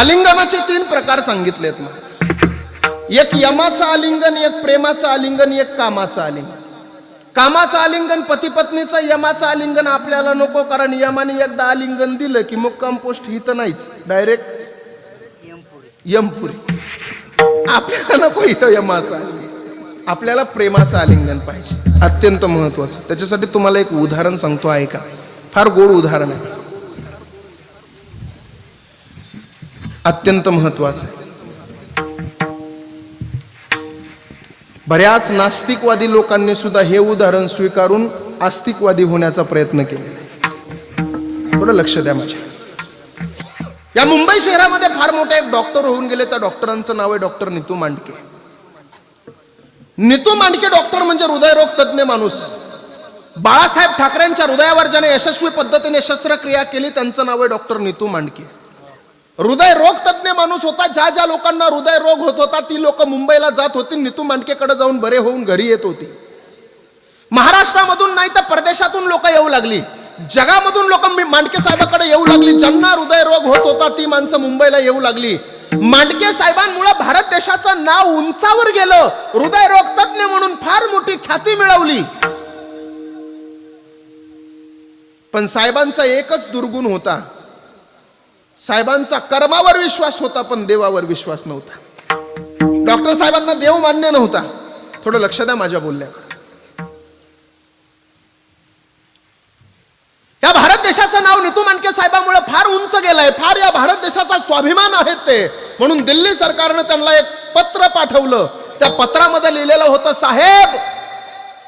आलिंगनाचे 3 प्रकार सांगितलेत ना. एक यमाचं आलिंगन, एक प्रेमाचं आलिंगन, एक कामाचं आलिंगन. कामाचं आलिंगन पती पत्नीचं, यमाचं आलिंगन आपल्याला नको, कारण यमाने एकदा आलिंगन दिलं की मुक्काम पोस्ट ही तर नाहीच, डायरेक्ट यमपुरी. आपल्याला नको इथं यमाचं आलिंगन, आपल्याला प्रेमाचं आलिंगन पाहिजे, अत्यंत महत्वाचं. त्याच्यासाठी तुम्हाला एक उदाहरण सांगतो, ऐका. फार गोड उदाहरण आहे, अत्यंत महत्वाचं आहे. बऱ्याच नास्तिकवादी लोकांनी सुद्धा हे उदाहरण स्वीकारून आस्तिकवादी होण्याचा प्रयत्न केला. थोडं लक्ष द्या माझ्या. या मुंबई शहरामध्ये फार मोठे एक डॉक्टर होऊन गेले. त्या डॉक्टरांचं नाव आहे डॉक्टर नीतू मांडके. नीतू मांडके डॉक्टर म्हणजे हृदयरोग तज्ञ माणूस. बाळासाहेब ठाकरेंच्या हृदयावर ज्याने यशस्वी पद्धतीने शस्त्रक्रिया केली त्यांचं नाव आहे डॉक्टर नीतू मांडके. हृदयरोग तज्ञ माणूस होता. ज्या ज्या लोकांना हृदयरोग होत होता ती लोक मुंबईला जात होती, नीतू मांडकेकडे जाऊन बरे होऊन घरी येत होती. महाराष्ट्रामधून नाही तर परदेशातून लोक येऊ लागली, जगामधून लोक मांडके साहेबांकडे येऊ लागली. ज्यांना हृदयरोग होत होता ती माणसं मुंबईला येऊ लागली. मांडके साहेबांमुळे भारत देशाचं नाव उंचावर गेलं. हृदयरोग तज्ञ म्हणून फार मोठी ख्याती मिळवली. पण साहेबांचा एकच दुर्गुण होता, साहेबांचा कर्मावर विश्वास होता पण देवावर विश्वास नव्हता. डॉक्टर साहेबांना देव मान्य नव्हता. थोडं लक्ष द्या माझ्या बोलण्यावर. या भारत देशाचं नाव नीतू मांडके साहेबांमुळे फार उंच गेलंय, फार या भारत देशाचा स्वाभिमान आहेत ते. म्हणून दिल्ली सरकारनं त्यांना एक पत्र पाठवलं. त्या पत्रामध्ये लिहिलेलं होतं, साहेब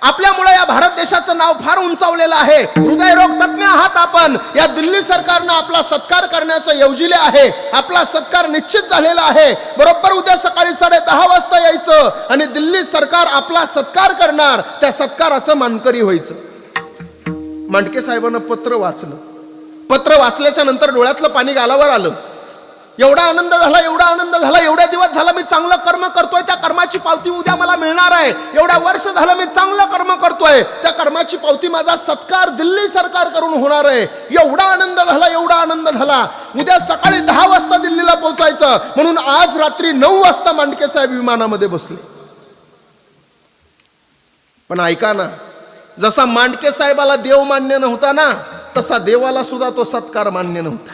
आपल्यामुळे या भारत देशाचं नाव फार उंचावलेलं आहे. हृदयरोग तज्ञ आहात आपण. या दिल्ली सरकारनं आपला सत्कार करण्याचं योजिले आहे. आपला सत्कार निश्चित झालेला आहे. बरोबर उद्या सकाळी 10:30 वाजता यायचं आणि दिल्ली सरकार आपला सत्कार करणार. त्या सत्काराचं मानकरी व्हायचं. मांडके साहेबांना पत्र वाचलं. पत्र वाचल्याच्या नंतर डोळ्यातलं पाणी गालावर आलं. एवढा आनंद झाला, एवढा आनंद झाला. एवढ्या दिवस झाला मी चांगलं कर्म करतोय, त्या कर्माची पावती उद्या मला मिळणार आहे. एवढ्या वर्ष झालं मी चांगलं कर्म करतोय, त्या कर्माची पावती माझा सत्कार दिल्ली सरकार करून होणार आहे. एवढा आनंद झाला, एवढा आनंद झाला. उद्या सकाळी 10 वाजता दिल्लीला पोहोचायचं. म्हणून आज रात्री 9 वाजता मांडके साहेब विमानामध्ये बसले. पण ऐका ना, जसा मांडके साहेबाला देव मान्य नव्हता ना, तसा देवाला सुद्धा तो सत्कार मान्य नव्हता.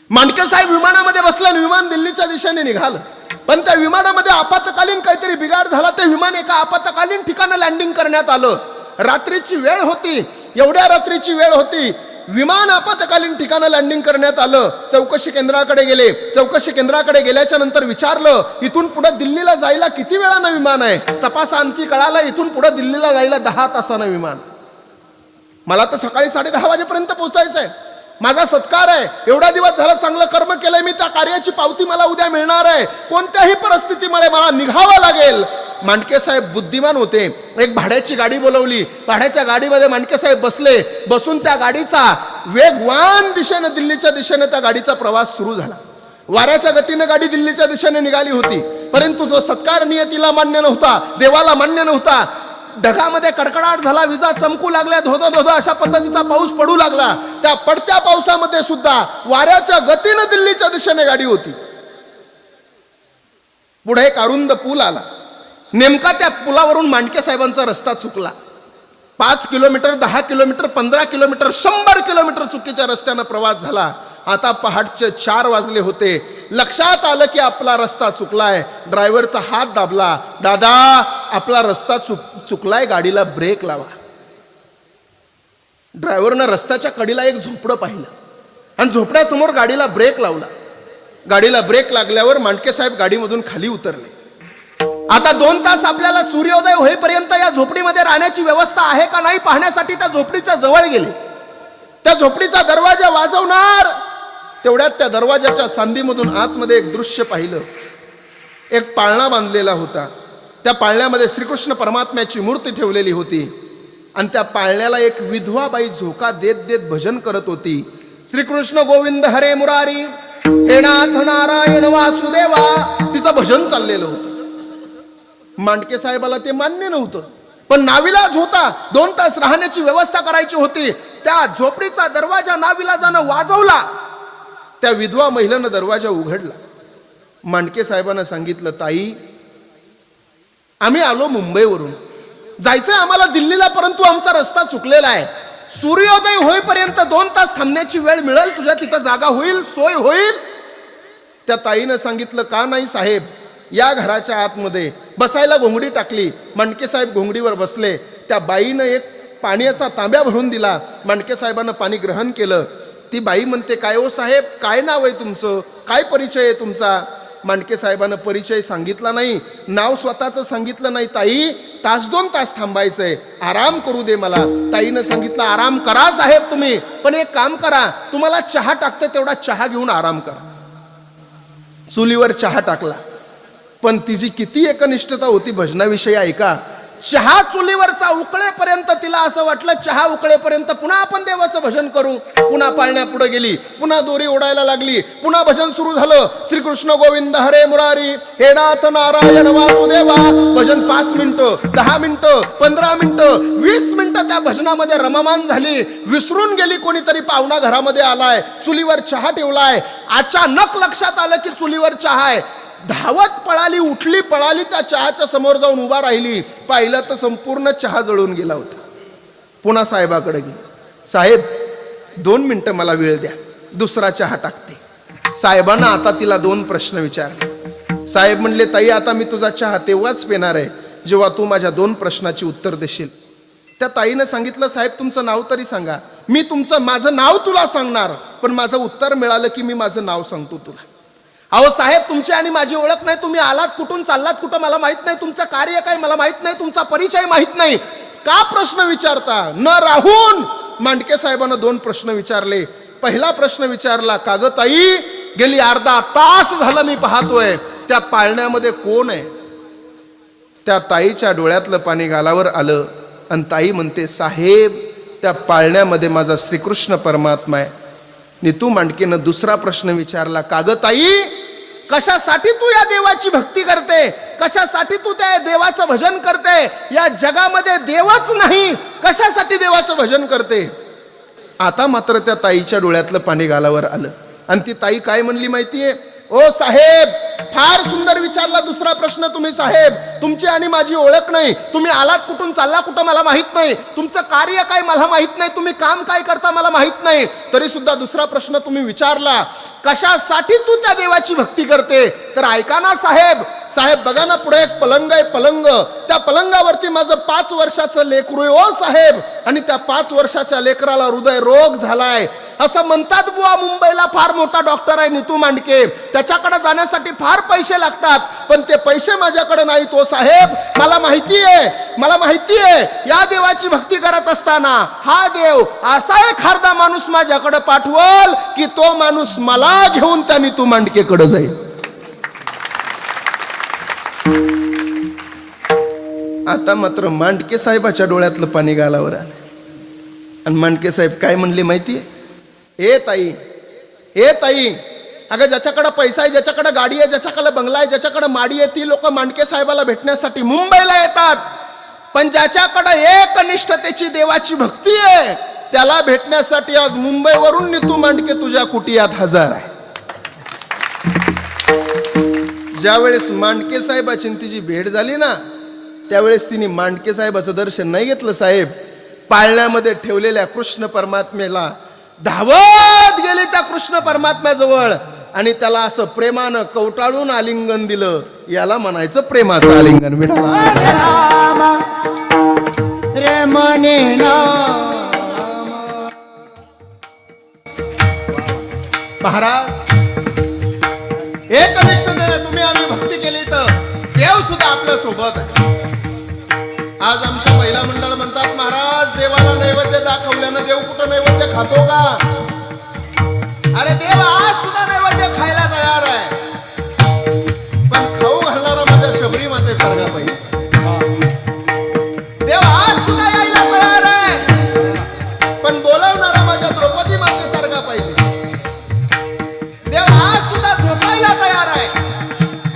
मांडके साहेब विमानामध्ये बसले आणि विमान दिल्लीच्या दिशेने निघालं. पण त्या विमानामध्ये आपत्कालीन काहीतरी बिघाड झाला. ते विमान एका आपत्कालीन ठिकाणी लँडिंग करण्यात आलं. रात्रीची वेळ होती. एवढ्या रात्रीची वेळ होती. विमान आपत्कालीन ठिकाणी लँडिंग करण्यात आलं. चौकशी केंद्राकडे गेले. चौकशी केंद्राकडे गेल्याच्या नंतर विचारलं, इथून पुढे दिल्लीला जायला किती वेळानं विमान आहे? तपासाअंती कळालं, इथून पुढे दिल्लीला जायला 10 तासानं विमान. मला तर सकाळी 10:30 वाजेपर्यंत पोहोचायचंय. माझा सत्कार आहे. एवढा दिवस झाला चांगलं कर्म केलंय मी, त्या कार्याची पावती मला उद्या मिळणार आहे. कोणत्याही परिस्थितीमध्ये मला निघावं लागेल. मांडके साहेब बुद्धिमान होते. एक भाड्याची गाडी बोलवली. भाड्याच्या गाडीमध्ये मांडके साहेब बसले. बसून त्या गाडीचा वेगवान दिशेने दिल्लीच्या दिशेने त्या गाडीचा प्रवास सुरू झाला. वाऱ्याच्या गतीने गाडी दिल्लीच्या दिशेने निघाली होती. परंतु जो सत्कार नियतीला मान्य नव्हता, देवाला मान्य नव्हता. ढगामध्ये कडकडाट झाला, विजा चमकू लागल्या, धोधो धोधो अशा पद्धतीचा पाऊस पडू लागला. त्या पडत्या पावसामध्ये सुद्धा वाऱ्याच्या गतीने दिल्लीच्या दिशेने गाडी होती. पुढे एक अरुंद पूल आला. नेमका त्या पुलावरून मांडके साहेबांचा रस्ता चुकला. 5 किलोमीटर, 10 किलोमीटर, 15 किलोमीटर, 100 किलोमीटर चुकीच्या रस्त्याने प्रवास झाला. आता पहाटचे 4 वाजले होते. लक्षात आलं की आपला रस्ता चुकलाय. ड्रायव्हरचा हात दाबला. दादा आपला रस्ता चुकलाय, गाडीला ब्रेक लावा. ड्रायव्हरनं रस्त्याच्या कडीला एक झोपडं पाहिलं आणि झोपड्यासमोर गाडीला ब्रेक लावला. गाडीला ब्रेक लागल्यावर मांडके साहेब गाडीमधून खाली उतरले. आता 2 तास आपल्याला सूर्योदय होईपर्यंत या झोपडीमध्ये राहण्याची व्यवस्था आहे का नाही पाहण्यासाठी त्या झोपडीच्या जवळ गेले. त्या झोपडीचा दरवाजा वाजवणार तेवढ्यात त्या दरवाजाच्या सांधीमधून आतमध्ये एक दृश्य पाहिलं. एक पाळणा बांधलेला होता. त्या पाळण्यामध्ये श्रीकृष्ण परमात्म्याची मूर्ती ठेवलेली होती आणि त्या पाळण्याला एक विधवा बाई झोका देत देत भजन करत होती. श्रीकृष्ण गोविंद हरे मुरारी, हे नाथ नारायण वासुदेवा, तिचं भजन चाललेलं होतं. मांडके साहेबाला ते मान्य नव्हतं, पण नाविलाज होता. 2 तास राहण्याची व्यवस्था करायची होती. त्या झोपडीचा दरवाजा नाविलाजानं वाजवला. त्या विधवा महिलेनं दरवाजा उघडला. मांडके साहेबांना सांगितलं, ताई आम्ही आलो मुंबईवरून, जायचंय आम्हाला दिल्लीला, परंतु आमचा रस्ता चुकलेला आहे. सूर्योदय होईपर्यंत 2 तास थांबण्याची वेळ मिळेल, तुझ्या तिथं जागा होईल, सोय होईल? त्या ताईनं सांगितलं, का नाही साहेब, या घराच्या आतमध्ये बसायला घोंगडी टाकली. मांडके साहेब घोंगडीवर बसले. त्या बाईनं एक पाण्याचा तांब्या भरून दिला. मांडके साहेबांना पाणी ग्रहण केलं. ती बाई म्हणते, काय हो साहेब, काय नाव आहे तुमचं, काय परिचय आहे तुमचा? मांडके साहेबांना परिचय सांगितला नाही, नाव स्वतःचं सांगितलं नाही. ताई 1-2 तास थांबायचंय, आराम करू दे मला. ताईनं सांगितलं, आराम करा साहेब तुम्ही, पण एक काम करा, तुम्हाला चहा टाकते तेवढा चहा घेऊन आराम करा. चुलीवर चहा टाकला. पण तिची किती एकनिष्ठता होती भजनाविषयी ऐका. चहा चुलीवरचा उकळेपर्यंत तिला असं वाटलं, चहा उकळेपर्यंत पुन्हा आपण देवाचं भजन करू. पुन्हा पाळण्या पुढे गेली, पुन्हा दोरी ओढायला लागली, पुन्हा भजन सुरू झालं. श्रीकृष्ण गोविंद हरे मुरारी, हे नाथ नारायण वासुदेवा. भजन 5 मिनिटं, 10 मिनिटं, 15 मिनिटं, 20 मिनिटं त्या भजनामध्ये रममान झाली. विसरून गेली कोणीतरी पाहुणा घरामध्ये आलाय, चुलीवर चहा ठेवलाय. अचानक लक्षात आलं की चुलीवर चहा आहे. धावत पळाली, उठली, पळाली, त्या चहाच्या समोर जाऊन उभा राहिली. पाहिलं तर संपूर्ण चहा जळून गेला होता. पुन्हा साहेबाकडे गेली. साहेब 2 मिनिटं मला वेळ द्या, दुसरा चहा टाकते. साहेबांना आता तिला 2 प्रश्न विचारले. साहेब म्हणले, ताई आता मी तुझा चहा तेव्हाच पिणार आहे जेव्हा तू माझ्या 2 प्रश्नाची उत्तर देशील. त्या ताईनं सांगितलं, साहेब तुमचं नाव तरी सांगा. मी माझं नाव तुला सांगणार, पण माझं उत्तर मिळालं की मी माझं नाव सांगतो तुला. अहो साहेब, तुमची आणि माझी ओळख नाही, तुम्ही आलात कुठून, चाललात कुठं मला माहित नाही, तुमचं कार्य काय मला माहित नाही, तुमचा परिचय माहित नाही, का प्रश्न विचारता? न राहून मांडके साहेबांना 2 प्रश्न विचारले. पहिला प्रश्न विचारला, का ग ताई, गेली अर्धा तास झालं मी पाहतोय त्या पाळण्यामध्ये कोण आहे? त्या ताईच्या डोळ्यातलं पाणी गालावर आलं आणि ताई म्हणते, साहेब त्या पाळण्यामध्ये माझा श्रीकृष्ण परमात्मा आहे. नीतू मांडकेनं दुसरा प्रश्न विचारला, का ग ताई, कशासाठी तू या देवाची भक्ती करते, कशासाठी तू त्या देवाचं भजन करते? या जगामध्ये देवच नाही, कशासाठी देवाचं भजन करते? आता मात्र त्या ताईच्या डोळ्यातलं पाणी गालावर आलं आणि ती ताई काय म्हणली माहितीये? ओ साहेब, फार सुंदर विचारला दुसरा प्रश्न तुम्ही साहेब. तुमची आणि माझी ओळख नाही, तुम्ही आलात कुठून, चालला कुठं मला माहित नाही, तुमचं कार्य काय मला माहित नाही, तुम्ही काम काय करता मला माहित नाही, तरी सुद्धा दुसरा प्रश्न तुम्ही विचारला, कशासाठी तू त्या देवाची भक्ती करते? तर ऐका ना साहेब, साहेब बघा ना, पुढे एक पलंग आहे, पलंग, त्या पलंगावरती माझं 5 वर्षाचं लेकरू आहे ओ साहेब, आणि त्या 5 वर्षाच्या लेकराला हृदय रोग झालाय. असं म्हणतात बुवा, मुंबईला फार मोठा डॉक्टर आहे नीतू मांडके, त्याच्याकडे जाण्यासाठी फार पैसे लागतात, पण ते पैसे माझ्याकडे नाही तो साहेब. मला माहितीये या देवाची भक्ती करत असताना हा देव असा एक खारदा माणूस माझ्याकडे पाठवल की तो माणूस मला घेऊन त्या नीतू मांडकेकडे जाईल. आता मात्र मांडके साहेबाच्या डोळ्यातलं पाणी गालावर आलं आणि मांडके साहेब काय म्हणले माहितीये? ए ताई, अगं ज्याच्याकडे पैसा आहे, ज्याच्याकडे गाडी आहे, ज्याच्याकडे बंगला आहे, ज्याच्याकडे माडी आहे, ती लोक मांडके साहेबाला भेटण्यासाठी मुंबईला येतात. पण ज्याच्याकडे एकनिष्ठतेची देवाची भक्ती आहे त्याला भेटण्यासाठी आज मुंबईवरून नीतू मांडके तुझ्या कुटियात हजर आहे. ज्यावेळेस मांडके साहेबाची तिची भेट झाली ना, त्यावेळेस तिने मांडके साहेबाचं दर्शन नाही घेतलं साहेब. पाळण्यामध्ये ठेवलेल्या कृष्ण परमात्म्याला धावत गेली त्या कृष्ण परमात्म्याजवळ आणि त्याला असं प्रेमानं कवटाळून आलिंगन दिलं. याला म्हणायचं प्रेमाचं आलिंगन. महाराज, एकनिष्ठतेने तुम्ही आम्ही भक्ती केली तर देव सुद्धा आपल्या सोबत आहे. आज आमच्या महिला मंडळ म्हणतात, महाराज देवाला नैवेद्य दाखवल्यानं देव कुठं नैवेद्य खातो का? अरे देव आज सुद्धा नैवेद्य खायला तयार आहे, पण खाऊ घालणारा माझ्या शबरी मातेसारखा पाहिजे. देव आज सुद्धा यायला तयार आहे, पण बोलवणारा माझ्या द्रौपदी मातेसारखा पाहिजे. देव आज सुद्धा झोपायला तयार आहे,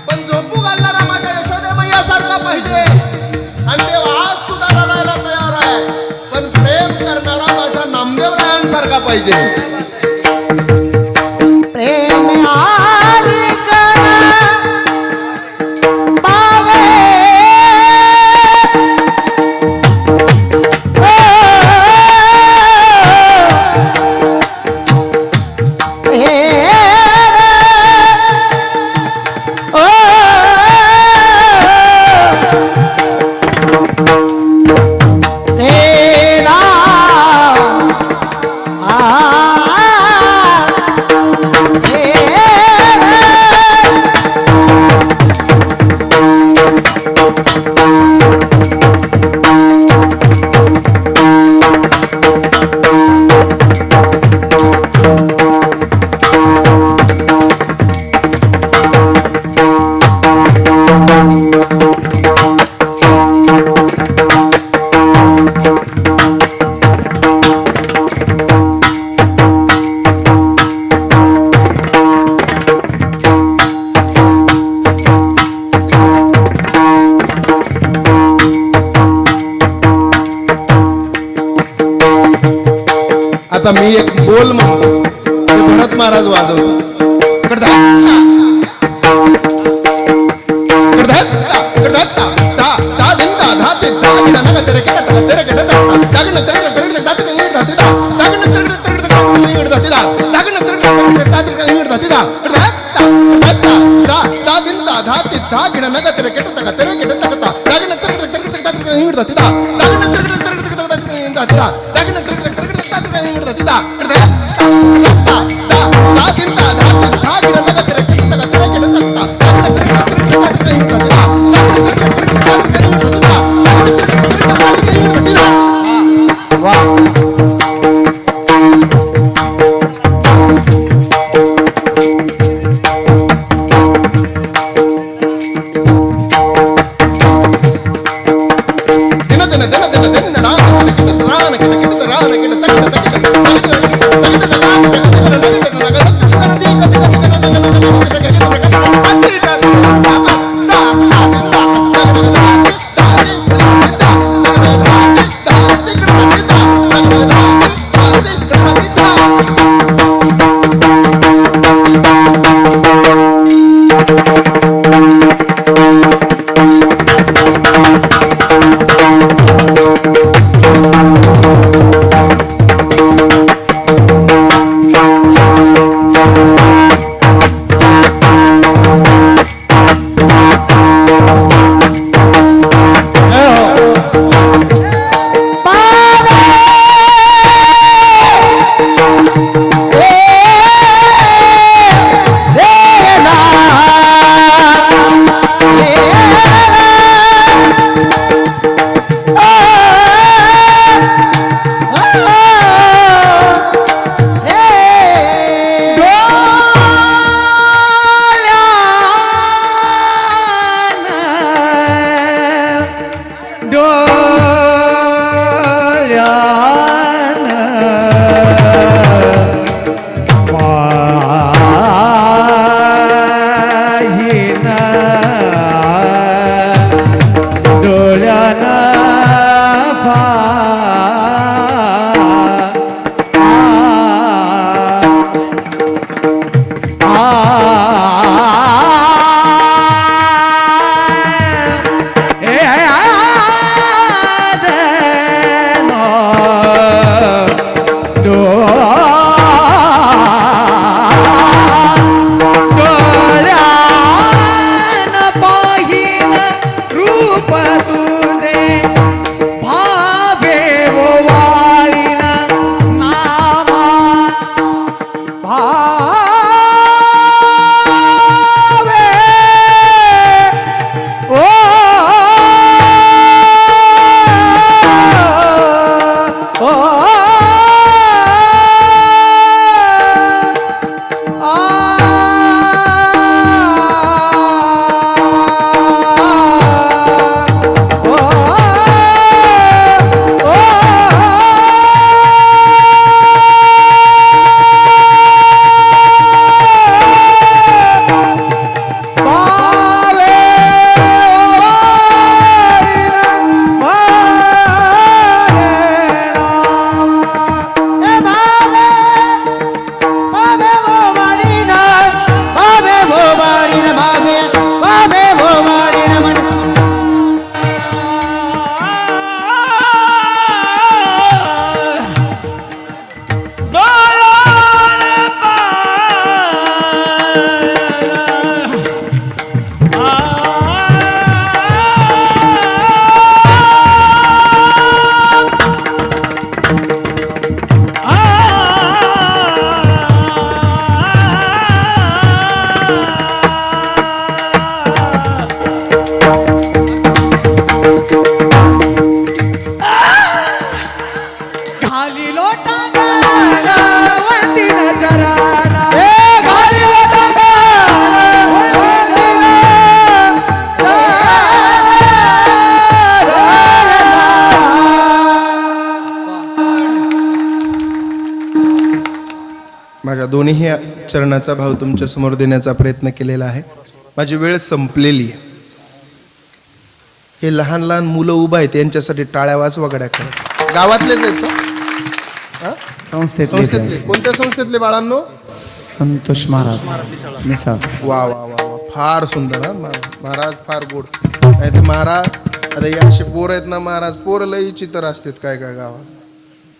पण झोपू घालणारा माझ्या यशोदे मैयासारखा पाहिजे. आणि देव आज सुद्धा रडायला तयार आहे, पण प्रेम करणारा माझ्या नामदेव रायांसारखा पाहिजे. आता मी एक बोल म्हणतो, ते भरत महाराज वाजवतो. माझ्या दोन्ही चरणाचा भाव तुमच्या समोर देण्याचा प्रयत्न केलेला आहे. माझी वेळ संपलेली आहे. हे लहान लहान मुलं उभा आहेत, यांच्यासाठी टाळ्या वाजवा गड्या. गावातलेच आहेत का? हा? संस्थेतले संस्थेतले कोणत्या संस्थेतले बाळांनो? संतोष महाराज मिसाळ. वा वा वा वा, फार सुंदर. हा महाराज फार गोड. नाही तर महाराज आता हे असे पोर आहेत ना महाराज, पोरं लई चित्र असतात काय काय गावात.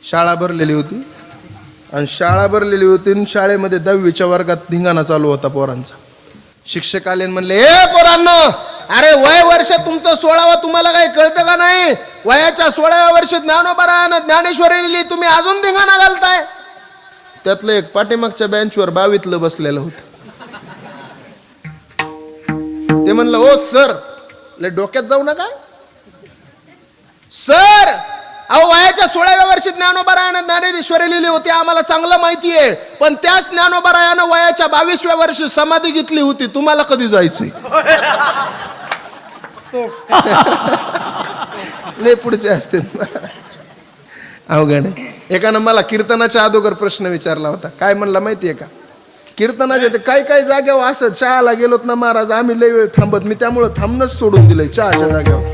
शाळा भरलेली होती आणि शाळेमध्ये 10वीच्या वर्गात धिंगाणा चालू होता पोरांचा. शिक्षक आले आणि म्हणले, ए पोरांनो, अरे वय वर्ष तुमचं 16वा, तुम्हाला काही कळतं का नाही? वयाच्या 16व्या वर्षी ज्ञानोबा ज्ञानेश्वरी लिहिली, तुम्ही अजून धिंगाणा घालताय. त्यातलं एक पाठीमागच्या बेंचवर 22लं बसलेलं होतं. ते म्हणलं, ओ सर, लय डोक्यात जाऊ नका सर. अहो वयाच्या 16व्या वर्षी ज्ञानोबा ज्ञानेश्वरी लिहिली होती, आम्हाला चांगलं माहिती आहे. पण त्याच ज्ञानोबा वयाच्या 22व्या वर्षी समाधी घेतली होती. तुम्हाला कधी जायचंय? लय पुढचे असते अवघड. एकानं मला कीर्तनाच्या अगोदर प्रश्न विचारला होता. काय म्हणला माहितीये का? कीर्तनाच्या ते काही काही जागेवर असं चहाला गेलोत ना महाराज, आम्ही लय वेळ थांबत, मी त्यामुळे थांबणंच सोडून दिलंय चहाच्या जागेवर.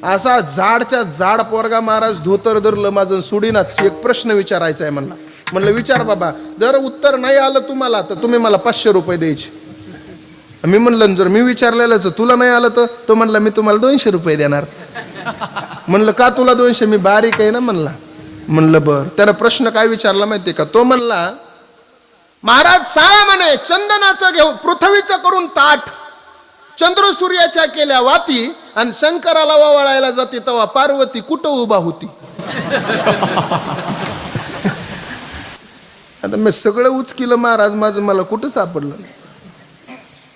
असा जाडच्या जाड पोरगा महाराज, धोतर धरलं माझं सुडीनाच. एक प्रश्न विचारायचा आहे म्हणला. म्हणलं विचार बाबा, जर उत्तर नाही आलं तुम्हाला तर तुम्ही मला 500 रुपये द्यायचे. मी म्हणलं जर मी विचारलेलंच तुला नाही आलं तर? तो म्हणला मी तुम्हाला 200 रुपये देणार. म्हणलं का तुला 200? मी बारीक आहे ना म्हणला. म्हणलं बर. त्यानं प्रश्न काय विचारला माहितीये का? तो म्हणला, महाराज सांगा म्हणे, चंदनाचं घेऊन पृथ्वीचं करून ताट, चंद्र सूर्याच्या केल्या वाती, आणि शंकराला ववाळायला जाते तेव्हा पार्वती कुठं उभा होती? आता मी सगळं उचकिलं महाराज, माझं मला कुठं सापडलं नाही.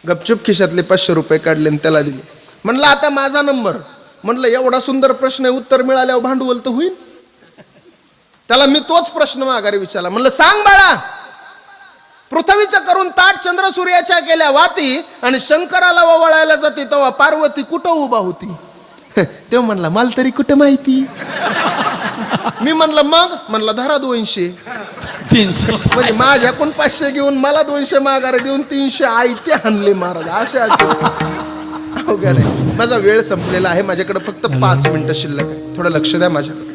गपचूप खिशातले 500 रुपये काढले आणि त्याला दिले. म्हणलं आता माझा नंबर. म्हणलं एवढा सुंदर प्रश्न आहे, उत्तर मिळाल्यावर भांडवल तर होईल. त्याला मी तोच प्रश्न माघारी विचारला. म्हणलं सांग बाळा, पृथ्वीचं करून ताट, चंद्र सूर्याच्या केल्या वाती, आणि शंकराला ववाळायला जाते तेव्हा पार्वती कुठं उभा होती? तेव्हा म्हणला मला तरी कुठं माहिती. मी म्हणलं मग? म्हणला धरा 200. 300 म्हणजे माझ्याकडून 500 घेऊन मला 200 माघारी देऊन 300 आयते आणले महाराज. असे अवघड आहे. माझा वेळ संपलेला आहे, माझ्याकडे फक्त 5 मिनिटं शिल्लक आहे. थोडं लक्ष द्या माझ्याकडे.